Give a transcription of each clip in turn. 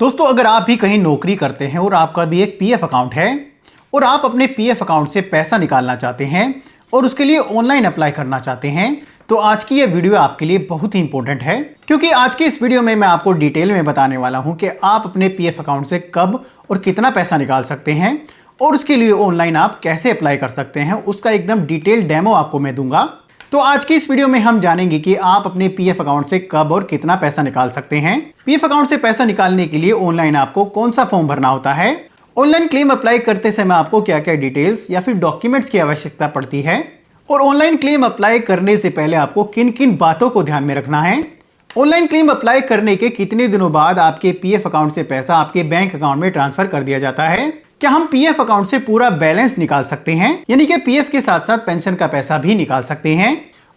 दोस्तों, अगर आप भी कहीं नौकरी करते हैं और आपका भी एक पीएफ अकाउंट है और आप अपने पीएफ अकाउंट से पैसा निकालना चाहते हैं और उसके लिए ऑनलाइन अप्लाई करना चाहते हैं, तो आज की यह वीडियो आपके लिए बहुत ही इंपॉर्टेंट है। क्योंकि आज की इस वीडियो में मैं आपको डिटेल में बताने वाला हूं कि आप अपने पीएफ अकाउंट से कब और कितना पैसा निकाल सकते हैं और उसके लिए ऑनलाइन आप कैसे अप्लाई कर सकते हैं, उसका एकदम डिटेल डेमो आपको मैं दूंगा। तो आज की इस वीडियो में हम जानेंगे कि आप अपने पीएफ अकाउंट से कब और कितना पैसा निकाल सकते हैं। पीएफ अकाउंट से पैसा निकालने के लिए ऑनलाइन आपको कौन सा फॉर्म भरना होता है, ऑनलाइन क्लेम अप्लाई करते समय आपको क्या क्या डिटेल्स या फिर डॉक्यूमेंट्स की आवश्यकता पड़ती है, और ऑनलाइन क्लेम अप्लाई करने से पहले आपको किन किन बातों को ध्यान में रखना है। ऑनलाइन क्लेम अप्लाई करने के कितने दिनों बाद आपके पीएफ अकाउंट से पैसा आपके बैंक अकाउंट में ट्रांसफर कर दिया जाता है। क्या हम पीएफ अकाउंट से पूरा बैलेंस निकाल सकते हैं, यानी कि पीएफ के साथ साथ पेंशन का पैसा भी निकाल सकते हैं।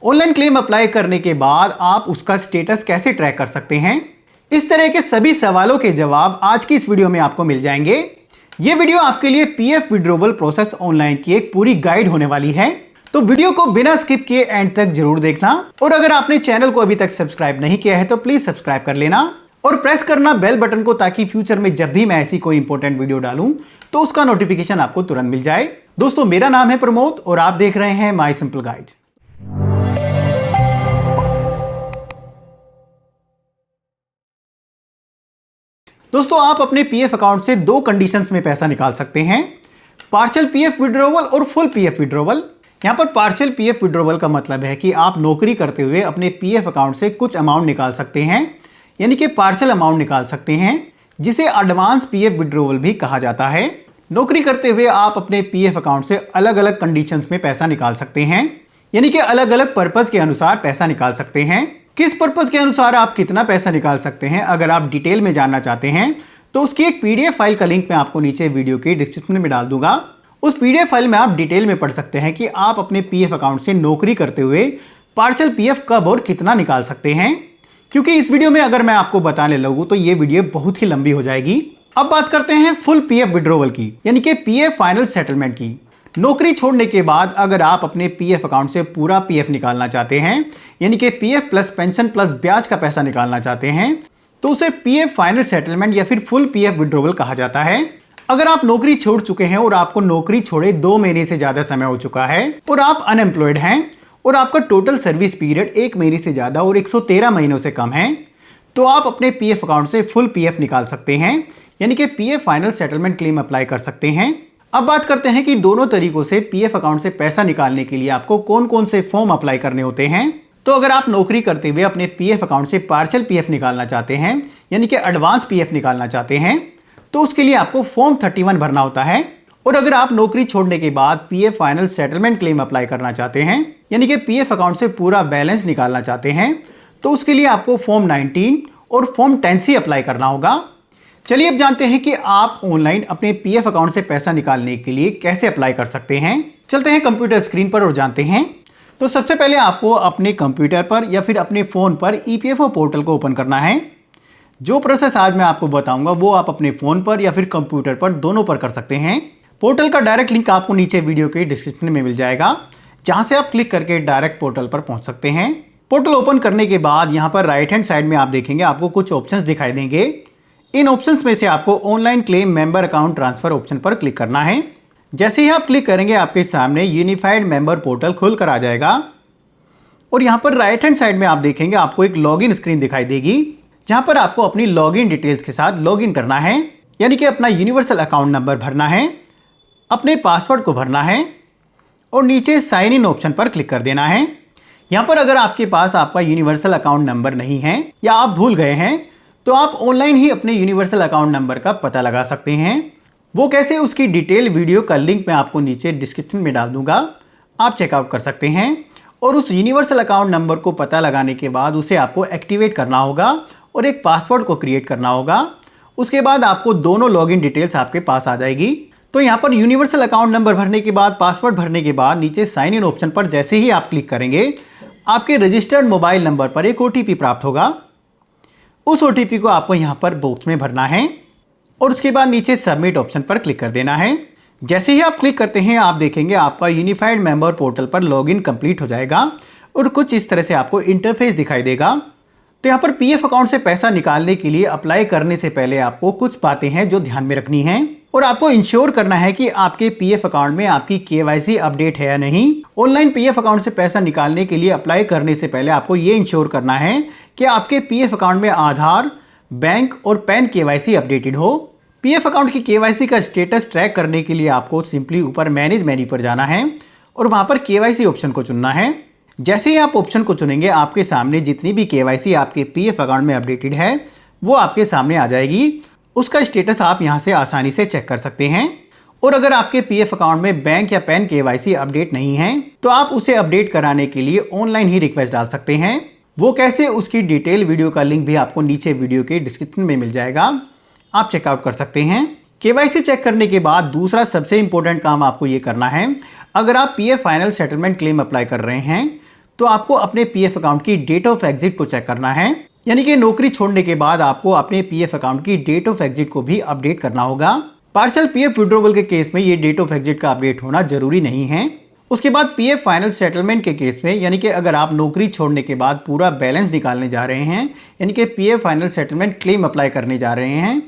ऑनलाइन क्लेम अप्लाई करने के बाद आप उसका स्टेटस कैसे ट्रैक कर सकते हैं। इस तरह के सभी सवालों के जवाब आज की इस वीडियो में आपको मिल जाएंगे। यह वीडियो आपके लिए पीएफ विड्रॉवल प्रोसेस ऑनलाइन की एक पूरी गाइड होने वाली है, तो वीडियो को बिना स्किप किए एंड तक जरूर देखना। और अगर आपने चैनल को अभी तक सब्सक्राइब नहीं किया है तो प्लीज सब्सक्राइब कर लेना और प्रेस करना बेल बटन को, ताकि फ्यूचर में जब भी मैं ऐसी कोई इंपॉर्टेंट वीडियो डालूं तो उसका नोटिफिकेशन आपको तुरंत मिल जाए। दोस्तों, मेरा नाम है प्रमोद और आप देख रहे हैं माई सिंपल गाइड। दोस्तों, आप अपने पीएफ अकाउंट से दो कंडीशंस में पैसा निकाल सकते हैं, पार्शियल पीएफ विड्रॉवल और फुल पीएफ विड्रॉवल। यहां पर पार्शियल पीएफ विड्रॉवल का मतलब है कि आप नौकरी करते हुए अपने पीएफ अकाउंट से कुछ अमाउंट निकाल सकते हैं, यानी कि पार्शियल अमाउंट निकाल सकते हैं, जिसे एडवांस पीएफ विड्रॉवल भी कहा जाता है। नौकरी करते हुए आप अपने पीएफ अकाउंट से अलग अलग कंडीशंस में पैसा निकाल सकते हैं, यानी कि अलग अलग पर्पज के अनुसार पैसा निकाल सकते हैं। किस पर्पज के अनुसार आप कितना पैसा निकाल सकते हैं, अगर आप डिटेल में जानना चाहते हैं तो उसकी एक पीडीएफ फाइल का लिंक मैं आपको नीचे वीडियो के डिस्क्रिप्शन में डाल दूंगा। उस पीडीएफ फाइल में आप डिटेल में पढ़ सकते हैं कि आप अपने पीएफ अकाउंट से नौकरी करते हुए पार्शियल पीएफ कब और कितना निकाल सकते हैं। क्योंकि इस वीडियो में अगर मैं आपको बताने लगूं तो ये वीडियो बहुत ही लंबी हो जाएगी। अब बात करते हैं फुल पीएफ विड्रॉवल की, यानी कि पीएफ फाइनल सेटलमेंट की। नौकरी छोड़ने के बाद अगर आप अपने पीएफ अकाउंट से पूरा पीएफ निकालना चाहते हैं, यानी कि पीएफ प्लस पेंशन प्लस ब्याज का पैसा निकालना चाहते हैं, तो उसे पीएफ फाइनल सेटलमेंट या फिर फुल पीएफ विड्रॉवल कहा जाता है। अगर आप नौकरी छोड़ चुके हैं और आपको नौकरी छोड़े 2 महीने से ज्यादा समय हो चुका है और आप अनएम्प्लॉयड हैं और आपका टोटल सर्विस पीरियड 1 महीने से ज्यादा और 113 महीनों से कम है, तो आप अपने पीएफ अकाउंट से फुल पीएफ निकाल सकते हैं, यानी कि PF final settlement claim apply कर सकते हैं। अब बात करते हैं कि दोनों तरीकों से पीएफ अकाउंट से पैसा निकालने के लिए आपको कौन कौन से फॉर्म अप्लाई करने होते हैं। तो अगर आप नौकरी करते हुए अपने पीएफ अकाउंट से पार्शियल पीएफ निकालना चाहते हैं, यानी कि एडवांस पीएफ निकालना चाहते हैं, तो उसके लिए आपको फॉर्म 31 भरना होता है। और अगर आप नौकरी छोड़ने के बाद PF final settlement claim apply करना चाहते हैं, यानी कि पीएफ अकाउंट से पूरा बैलेंस निकालना चाहते हैं, तो उसके लिए आपको फॉर्म 19 और फॉर्म 10C अप्लाई करना होगा। चलिए अब जानते हैं कि आप ऑनलाइन अपने पीएफ अकाउंट से पैसा निकालने के लिए कैसे अप्लाई कर सकते हैं। चलते हैं कंप्यूटर स्क्रीन पर और जानते हैं। तो सबसे पहले आपको अपने कंप्यूटर पर या फिर अपने फोन पर ईपीएफओ पोर्टल को ओपन करना है। जो प्रोसेस आज मैं आपको बताऊंगा वो आप अपने फोन पर या फिर कंप्यूटर पर दोनों पर कर सकते हैं। पोर्टल का डायरेक्ट लिंक आपको नीचे वीडियो के डिस्क्रिप्शन में मिल जाएगा, जहां से आप क्लिक करके डायरेक्ट पोर्टल पर पहुंच सकते हैं। पोर्टल ओपन करने के बाद यहां पर राइट हैंड साइड में आप देखेंगे आपको कुछ ऑप्शंस दिखाई देंगे। इन ऑप्शंस में से आपको online claim member account transfer option पर क्लिक करना है। जैसे ही आप क्लिक करेंगे आपके सामने यूनिफाइड मेंबर पोर्टल खुल कर आ जाएगा और यहां पर राइट हैंड साइड में आप देखेंगे आपको एक लॉगिन स्क्रीन दिखाई देगी, जहां पर आपको अपनी लॉगिन डिटेल्स के साथ लॉगिन करना है, यानी कि अपना यूनिवर्सल अकाउंट नंबर भरना है, अपने पासवर्ड को भरना है और नीचे साइन इन ऑप्शन पर क्लिक कर देना है। यहां पर अगर आपके पास आपका यूनिवर्सल अकाउंट नंबर नहीं है या आप भूल गए हैं, तो आप ऑनलाइन ही अपने यूनिवर्सल अकाउंट नंबर का पता लगा सकते हैं। वो कैसे, उसकी डिटेल वीडियो का लिंक मैं आपको नीचे डिस्क्रिप्शन में डाल दूंगा, आप चेकआउट कर सकते हैं। और उस यूनिवर्सल अकाउंट नंबर को पता लगाने के बाद उसे आपको एक्टिवेट करना होगा और एक पासवर्ड को क्रिएट करना होगा। उसके बाद आपको दोनों लॉगिन डिटेल्स आपके पास आ जाएगी। तो यहाँ पर यूनिवर्सल अकाउंट नंबर भरने के बाद, पासवर्ड भरने के बाद नीचे साइन इन ऑप्शन पर जैसे ही आप क्लिक करेंगे आपके रजिस्टर्ड मोबाइल नंबर पर एक ओटीपी प्राप्त होगा। उस ओटीपी को आपको यहां पर बॉक्स में भरना है और उसके बाद नीचे सबमिट ऑप्शन पर क्लिक कर देना है। जैसे ही आप क्लिक करते हैं आप देखेंगे आपका यूनिफाइड मेंबर पोर्टल पर लॉगिन कंप्लीट हो जाएगा और कुछ इस तरह से आपको इंटरफेस दिखाई देगा। तो यहाँ पर पीएफ अकाउंट से पैसा निकालने के लिए अप्लाई करने से पहले आपको कुछ बातें हैं जो ध्यान में रखनी है और आपको इंश्योर करना है कि आपके पीएफ अकाउंट में आपकी केवाईसी अपडेट है या नहीं। ऑनलाइन पीएफ अकाउंट से पैसा निकालने के लिए अप्लाई करने से पहले आपको ये इंश्योर करना है कि आपके पीएफ अकाउंट में आधार, बैंक और पैन केवाईसी अपडेटेड हो। पीएफ अकाउंट की केवाईसी का स्टेटस ट्रैक करने के लिए आपको सिंपली ऊपर मैनेज मेन्यू पर जाना है और वहां पर केवाईसी ऑप्शन को चुनना है। जैसे ही आप ऑप्शन को चुनेंगे आपके सामने जितनी भी केवाईसी आपके पीएफ अकाउंट में अपडेटेड है वो आपके सामने आ जाएगी। उसका स्टेटस आप यहां से आसानी से चेक कर सकते हैं। और अगर आपके पीएफ अकाउंट में बैंक या पैन केवाईसी अपडेट नहीं है तो आप उसे अपडेट कराने के लिए ऑनलाइन ही रिक्वेस्ट डाल सकते हैं। वो कैसे, उसकी डिटेल वीडियो का लिंक भी आपको नीचे वीडियो के डिस्क्रिप्शन में मिल जाएगा, आप चेकआउट कर सकते हैं। केवाईसी चेक करने के बाद दूसरा सबसे इंपॉर्टेंट काम आपको ये करना है, अगर आप PF final settlement claim apply कर रहे हैं तो आपको अपने पीएफ अकाउंट की डेट ऑफ एग्जिट को चेक करना है। यानी कि नौकरी छोड़ने के बाद आपको अपने पीएफ अकाउंट की डेट ऑफ एग्जिट को भी अपडेट करना होगा। पार्शियल पीएफ विड्रॉवल के केस में ये डेट ऑफ एग्जिट का अपडेट होना जरूरी नहीं है। उसके बाद पीएफ फाइनल सेटलमेंट के केस में, यानी कि अगर आप नौकरी छोड़ने के बाद पूरा बैलेंस निकालने जा रहे हैं, यानी कि PF final settlement claim apply करने जा रहे हैं,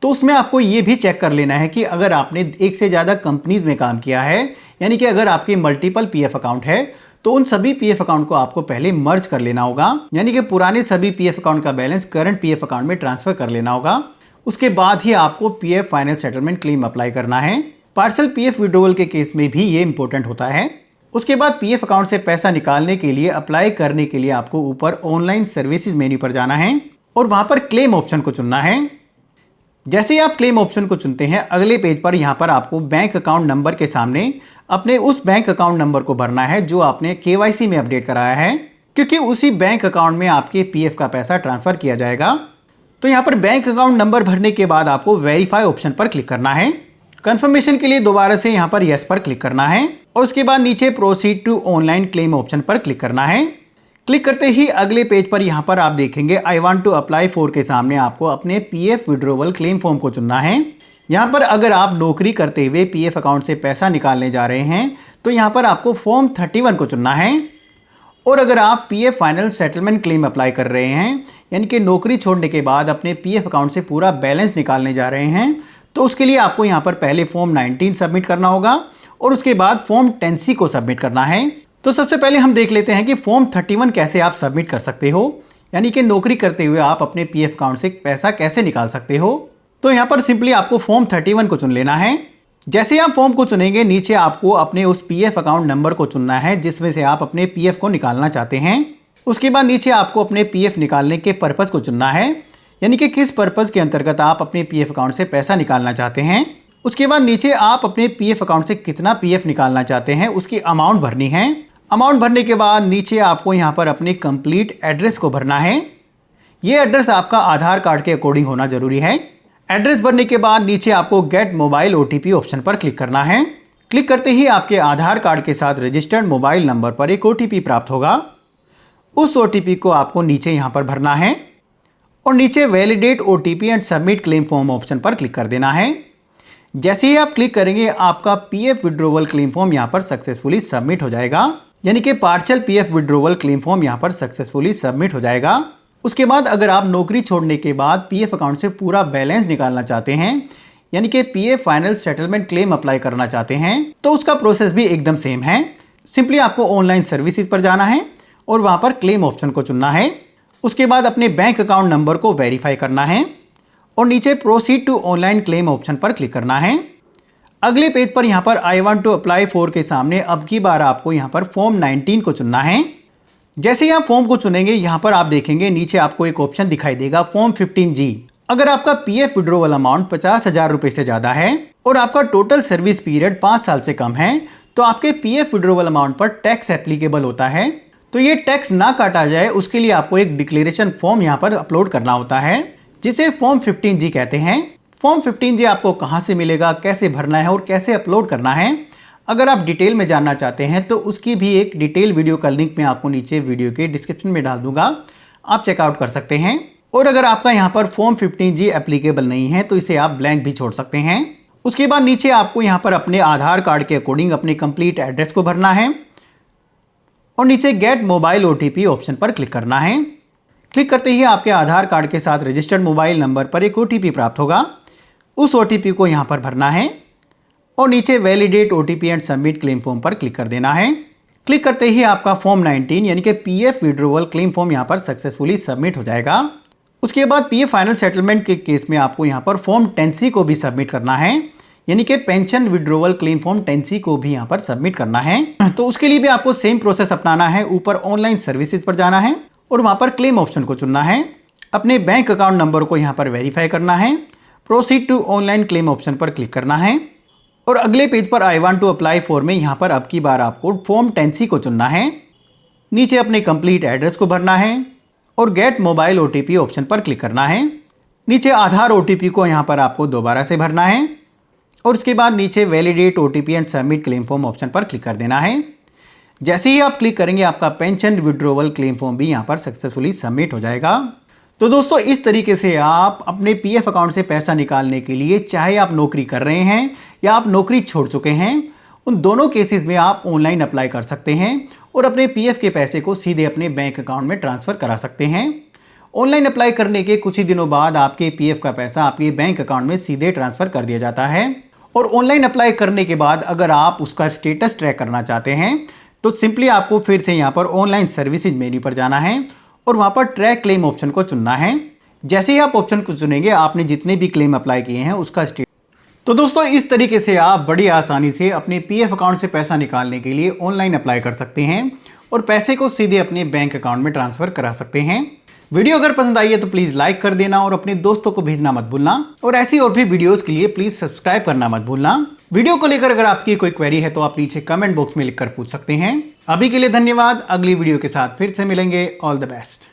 तो उसमें आपको ये भी चेक कर लेना है कि अगर आपने एक से ज़्यादा कंपनीज में काम किया है, यानी कि अगर आपके मल्टीपल पीएफ अकाउंट है तो उन सभी पीएफ अकाउंट को आपको पहले मर्ज कर लेना होगा। यानी कि पुराने सभी पीएफ अकाउंट का बैलेंस करंट पीएफ अकाउंट में ट्रांसफर कर लेना होगा। उसके बाद ही आपको PF final settlement claim apply करना है। पार्शियल पीएफ विड्रॉवल के केस में भी ये इंपॉर्टेंट होता है। उसके बाद पीएफ अकाउंट से पैसा निकालने के लिए अप्लाई करने के लिए आपको ऊपर ऑनलाइन सर्विसेज मेन्यू पर जाना है और वहां पर क्लेम ऑप्शन को चुनना है। जैसे ही आप क्लेम ऑप्शन को चुनते हैं अगले पेज पर यहां पर आपको बैंक अकाउंट नंबर के सामने अपने उस बैंक अकाउंट नंबर को भरना है जो आपने केवाईसी में अपडेट कराया है, क्योंकि उसी बैंक अकाउंट में आपके पीएफ का पैसा ट्रांसफर किया जाएगा। तो यहां पर बैंक अकाउंट नंबर भरने के बाद आपको वेरीफाई ऑप्शन पर क्लिक करना है। कंफर्मेशन के लिए दोबारा से यहां पर यस पर क्लिक करना है और उसके बाद नीचे proceed to online claim option पर क्लिक करना है। क्लिक करते ही अगले पेज पर यहां पर आप देखेंगे I want to apply for के सामने आपको अपने पीएफ विड्रॉवल क्लेम फॉर्म को चुनना है। यहां पर अगर आप नौकरी करते हुए पीएफ अकाउंट से पैसा निकालने जा रहे हैं तो यहां पर आपको फॉर्म 31 को चुनना है। और अगर आप PF final settlement claim apply कर रहे हैं, यानी कि नौकरी छोड़ने के बाद अपने पीएफ अकाउंट से पूरा बैलेंस निकालने जा रहे हैं, तो उसके लिए आपको यहां पर पहले फॉर्म 19 सबमिट करना होगा और उसके बाद फॉर्म 10C को सबमिट करना है। तो सबसे पहले हम देख लेते हैं कि फॉर्म 31 कैसे आप सबमिट कर सकते हो, यानी कि नौकरी करते हुए आप अपने पीएफ अकाउंट से पैसा कैसे निकाल सकते हो। तो यहां पर सिंपली आपको फॉर्म 31 को चुन लेना है। जैसे ही आप फॉर्म को चुनेंगे नीचे आपको अपने उस पीएफ अकाउंट नंबर को चुनना है जिसमें से आप अपने पीएफ को निकालना चाहते हैं। उसके बाद नीचे आपको अपने पीएफ निकालने के पर्पज़ को चुनना है, यानी कि किस पर्पज़ के अंतर्गत आप अपने पीएफ अकाउंट से पैसा निकालना चाहते हैं। उसके बाद नीचे आप अपने पीएफ अकाउंट से कितना पीएफ निकालना चाहते हैं उसकी अमाउंट भरनी है। अमाउंट भरने के बाद नीचे आपको यहाँ पर अपने कंप्लीट एड्रेस को भरना है। ये एड्रेस आपका आधार कार्ड के अकॉर्डिंग होना जरूरी है। एड्रेस भरने के बाद नीचे आपको गेट मोबाइल ओटीपी ऑप्शन पर क्लिक करना है। क्लिक करते ही आपके आधार कार्ड के साथ रजिस्टर्ड मोबाइल नंबर पर एक ओटीपी प्राप्त होगा। उस ओटीपी को आपको नीचे यहाँ पर भरना है और नीचे validate OTP and submit claim form option पर क्लिक कर देना है। जैसे ही आप क्लिक करेंगे आपका पीएफ विड्रॉवल क्लेम फॉर्म यहाँ पर सक्सेसफुली सबमिट हो जाएगा, यानी कि partial PF withdrawal claim form यहाँ पर सक्सेसफुली सबमिट हो जाएगा। उसके बाद अगर आप नौकरी छोड़ने के बाद पीएफ अकाउंट से पूरा बैलेंस निकालना चाहते हैं, यानी कि PF final settlement claim apply करना चाहते हैं, तो उसका प्रोसेस भी एकदम सेम है। सिंपली आपको ऑनलाइन सर्विसेज पर जाना है और वहां पर क्लेम ऑप्शन को चुनना है। उसके बाद अपने बैंक अकाउंट नंबर को वेरीफाई करना है और नीचे proceed to online claim option पर क्लिक करना है। अगले पेज पर यहां पर I want to apply for के सामने अब की बार आपको यहां पर फॉर्म 19 को चुनना है। जैसे ही आप फॉर्म को चुनेंगे यहां पर आप देखेंगे नीचे आपको एक ऑप्शन दिखाई देगा फॉर्म 15G। अगर आपका पीएफ विड्रॉवल अमाउंट 50,000 रुपए से ज्यादा है और आपका टोटल सर्विस पीरियड 5 साल से कम है तो आपके पीएफ विड्रॉवल अमाउंट पर टैक्स एप्लीकेबल होता है। तो ये टैक्स ना काटा जाए उसके लिए आपको एक डिक्लेरेशन फॉर्म यहाँ पर अपलोड करना होता है जिसे फॉर्म 15G कहते हैं। फॉर्म 15G आपको कहाँ से मिलेगा, कैसे भरना है और कैसे अपलोड करना है, अगर आप डिटेल में जानना चाहते हैं तो उसकी भी एक डिटेल वीडियो का लिंक मैं आपको नीचे वीडियो के डिस्क्रिप्शन में डाल दूंगा, आप चेकआउट कर सकते हैं। और अगर आपका यहाँ पर फॉर्म 15G एप्लीकेबल नहीं है तो इसे आप ब्लैंक भी छोड़ सकते हैं। उसके बाद नीचे आपको यहाँ पर अपने आधार कार्ड के अकॉर्डिंग अपने कंप्लीट एड्रेस को भरना है और नीचे गेट मोबाइल ओटीपी ऑप्शन पर क्लिक करना है। क्लिक करते ही आपके आधार कार्ड के साथ रजिस्टर्ड मोबाइल नंबर पर एक OTP प्राप्त होगा। उस OTP को यहाँ पर भरना है और नीचे validate OTP and submit claim form पर क्लिक कर देना है। क्लिक करते ही आपका फॉर्म 19 यानी कि PF विड्रोवल क्लेम फॉर्म यहाँ पर सक्सेसफुली सबमिट हो जाएगा। उसके बाद PF फाइनल सेटलमेंट के केस में आपको यहाँ पर फॉर्म 10C को भी सबमिट करना है, यानी कि pension withdrawal claim form 10C को भी यहाँ पर सबमिट करना है। तो उसके लिए भी आपको सेम प्रोसेस अपनाना है। ऊपर ऑनलाइन सर्विसेज पर जाना है और वहाँ पर क्लेम ऑप्शन को चुनना है। अपने बैंक अकाउंट नंबर को यहाँ पर वेरीफाई करना है। Proceed to online claim option पर क्लिक करना है और अगले पेज पर I want to apply for में यहाँ पर अब की बार आपको फॉर्म 10C को चुनना है। नीचे अपने कंप्लीट एड्रेस को भरना है और गेट मोबाइल OTP ऑप्शन पर क्लिक करना है। नीचे आधार OTP को यहाँ पर आपको दोबारा से भरना है और उसके बाद नीचे validate OTP and submit claim form option पर क्लिक कर देना है। जैसे ही आप क्लिक करेंगे आपका पेंशन विड्रोवल क्लेम फॉर्म भी यहाँ पर सक्सेसफुली सबमिट हो जाएगा। तो दोस्तों इस तरीके से आप अपने PF अकाउंट से पैसा निकालने के लिए, चाहे आप नौकरी कर रहे हैं या आप नौकरी छोड़ चुके हैं, उन दोनों केसेस में आप ऑनलाइन अप्लाई कर सकते हैं और अपने PF के पैसे को सीधे अपने बैंक अकाउंट में ट्रांसफ़र करा सकते हैं। ऑनलाइन अप्लाई करने के कुछ ही दिनों बाद आपके PF का पैसा आपके बैंक अकाउंट में सीधे ट्रांसफ़र कर दिया जाता है। और ऑनलाइन अप्लाई करने के बाद अगर आप उसका स्टेटस ट्रैक करना चाहते हैं तो सिंपली आपको फिर से यहाँ पर ऑनलाइन सर्विसेज मेन्यू पर जाना है और वहाँ पर ट्रैक क्लेम ऑप्शन को चुनना है। जैसे ही आप ऑप्शन को चुनेंगे आपने जितने भी क्लेम अप्लाई किए हैं उसका स्टेटस। तो दोस्तों इस तरीके से आप बड़ी आसानी से अपने PF अकाउंट से पैसा निकालने के लिए ऑनलाइन अप्लाई कर सकते हैं और पैसे को सीधे अपने बैंक अकाउंट में ट्रांसफ़र करा सकते हैं। वीडियो अगर पसंद आई है तो प्लीज़ लाइक कर देना और अपने दोस्तों को भेजना मत भूलना और ऐसी और भी वीडियोस के लिए प्लीज़ सब्सक्राइब करना मत भूलना। वीडियो को लेकर अगर आपकी कोई क्वेरी है तो आप नीचे कमेंट बॉक्स में लिखकर पूछ सकते हैं। अभी के लिए धन्यवाद। अगली वीडियो के साथ फिर से मिलेंगे। All the best.